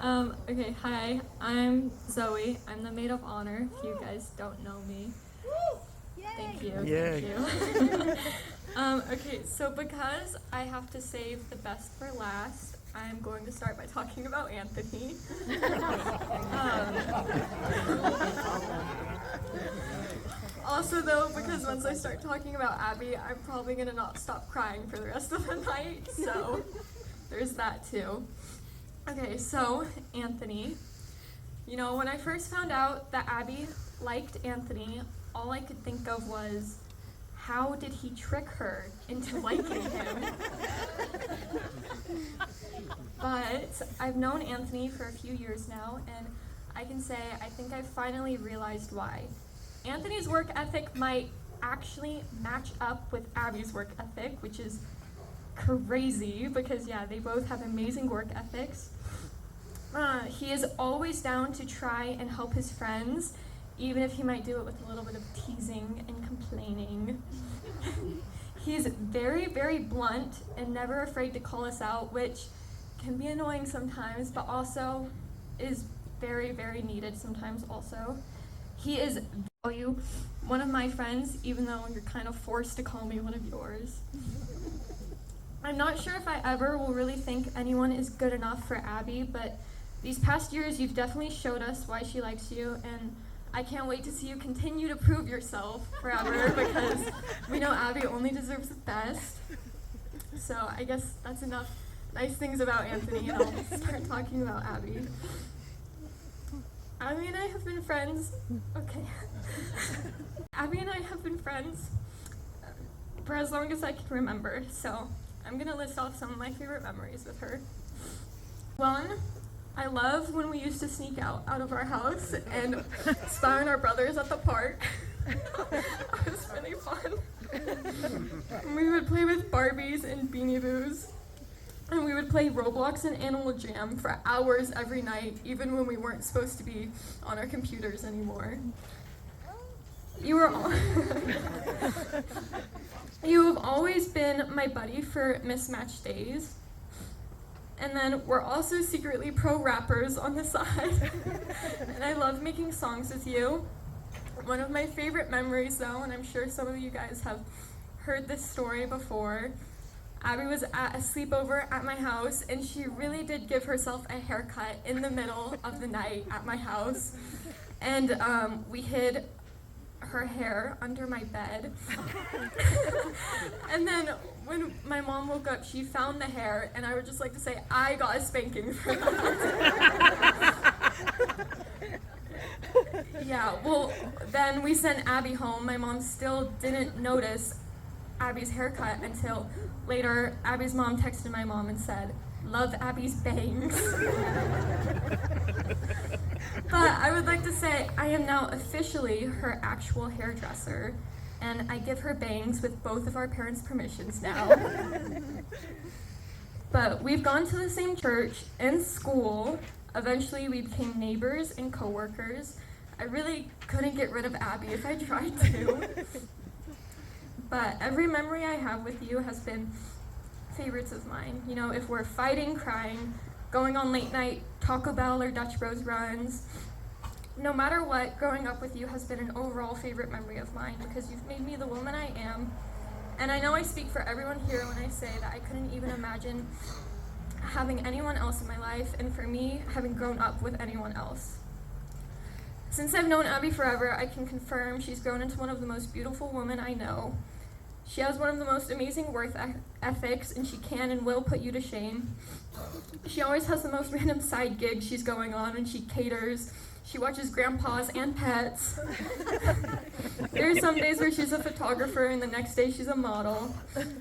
Okay, hi, I'm Zoe. I'm the maid of honor, if you guys don't know me. Thank you, Yay. thank you. Okay, so because I have to save the best for last, I'm going to start by talking about Anthony. Also though, because once I start talking about Abby, I'm probably gonna not stop crying for the rest of the night, so there's that too. Okay, so Anthony. You know, when I first found out that Abby liked Anthony, all I could think of was, how did he trick her into liking him? But I've known Anthony for a few years now, and I can say I think I've finally realized why. Anthony's work ethic might actually match up with Abby's work ethic, which is crazy because, yeah, they both have amazing work ethics. He is always down to try and help his friends, even if he might do it with a little bit of teasing and complaining. He's very, very blunt and never afraid to call us out, which can be annoying sometimes, but also is very, very needed sometimes also. He is value one of my friends, even though you're kind of forced to call me one of yours. I'm not sure if I ever will really think anyone is good enough for Abby, but these past years you've definitely showed us why she likes you, and I can't wait to see you continue to prove yourself forever because we know Abby only deserves the best. So I guess that's enough nice things about Anthony, and I'll start talking about Abby. Abby and I have been friends. Okay. Abby and I have been friends for as long as I can remember, so I'm gonna list off some of my favorite memories with her. One, I love when we used to sneak out of our house and spy on our brothers at the park. It was really fun. We would play with Barbies and Beanie Boos. And we would play Roblox and Animal Jam for hours every night, even when we weren't supposed to be on our computers anymore. You have always been my buddy for mismatched days. And then we're also secretly pro rappers on the side. And I love making songs with you. One of my favorite memories though, and I'm sure some of you guys have heard this story before, Abby was at a sleepover at my house, and she really did give herself a haircut in the middle of the night at my house. And we hid her hair under my bed. And then when my mom woke up, she found the hair, and I would just like to say, I got a spanking for that. Yeah, well, then we sent Abby home. My mom still didn't notice Abby's haircut until later. Abby's mom texted my mom and said, "Love Abby's bangs." But I would like to say I am now officially her actual hairdresser, and I give her bangs with both of our parents' permissions now. But we've gone to the same church and school. Eventually we became neighbors and coworkers. I really couldn't get rid of Abby if I tried to. But every memory I have with you has been favorites of mine. You know, if we're fighting, crying, going on late night Taco Bell or Dutch Bros runs, no matter what, growing up with you has been an overall favorite memory of mine because you've made me the woman I am. And I know I speak for everyone here when I say that I couldn't even imagine having anyone else in my life, and for me, having grown up with anyone else. Since I've known Abby forever, I can confirm she's grown into one of the most beautiful women I know. She has one of the most amazing work ethics, and she can and will put you to shame. She always has the most random side gigs she's going on, and she caters. She watches grandpas and pets. There are some days where she's a photographer, and the next day she's a model.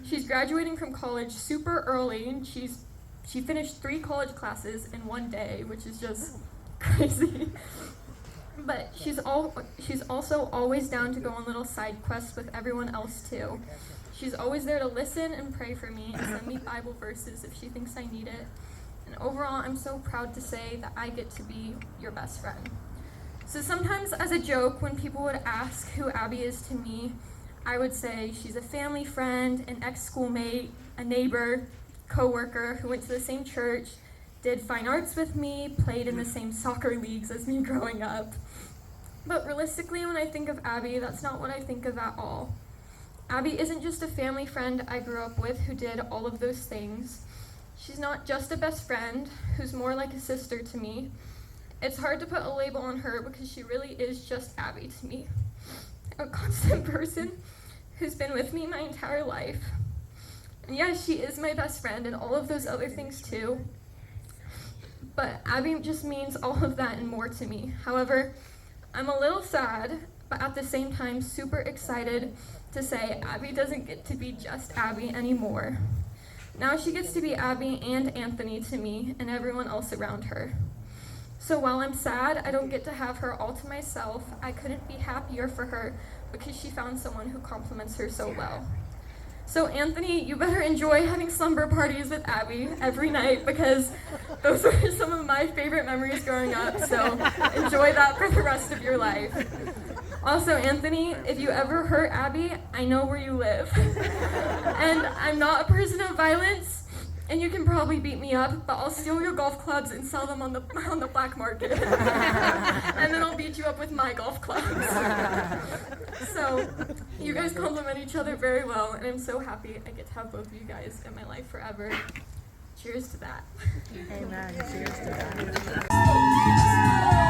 She's graduating from college super early, and she finished 3 college classes in one day, which is just crazy. But she's also always down to go on little side quests with everyone else too. She's always there to listen and pray for me and send me Bible verses if she thinks I need it. And overall, I'm so proud to say that I get to be your best friend. So sometimes as a joke, when people would ask who Abby is to me, I would say she's a family friend, an ex-schoolmate, a neighbor, coworker who went to the same church, did fine arts with me, played in the same soccer leagues as me growing up. But realistically, when I think of Abi, that's not what I think of at all. Abi isn't just a family friend I grew up with who did all of those things. She's not just a best friend who's more like a sister to me. It's hard to put a label on her because she really is just Abi to me. A constant person who's been with me my entire life. And yes, she is my best friend and all of those other things too. But Abi just means all of that and more to me. However, I'm a little sad, but at the same time super excited to say Abi doesn't get to be just Abi anymore. Now she gets to be Abi and Anthony to me and everyone else around her. So while I'm sad I don't get to have her all to myself, I couldn't be happier for her because she found someone who compliments her so well. So Anthony, you better enjoy having slumber parties with Abi every night because those were some of my favorite memories growing up, so enjoy that for the rest of your life. Also, Anthony, if you ever hurt Abi, I know where you live. And I'm not a person of violence, and you can probably beat me up, but I'll steal your golf clubs and sell them on the black market. And then I'll beat you up with my golf clubs. So, you guys complement each other very well, and I'm so happy I get to have both of you guys in my life forever. Cheers to that. Amen. Cheers to that.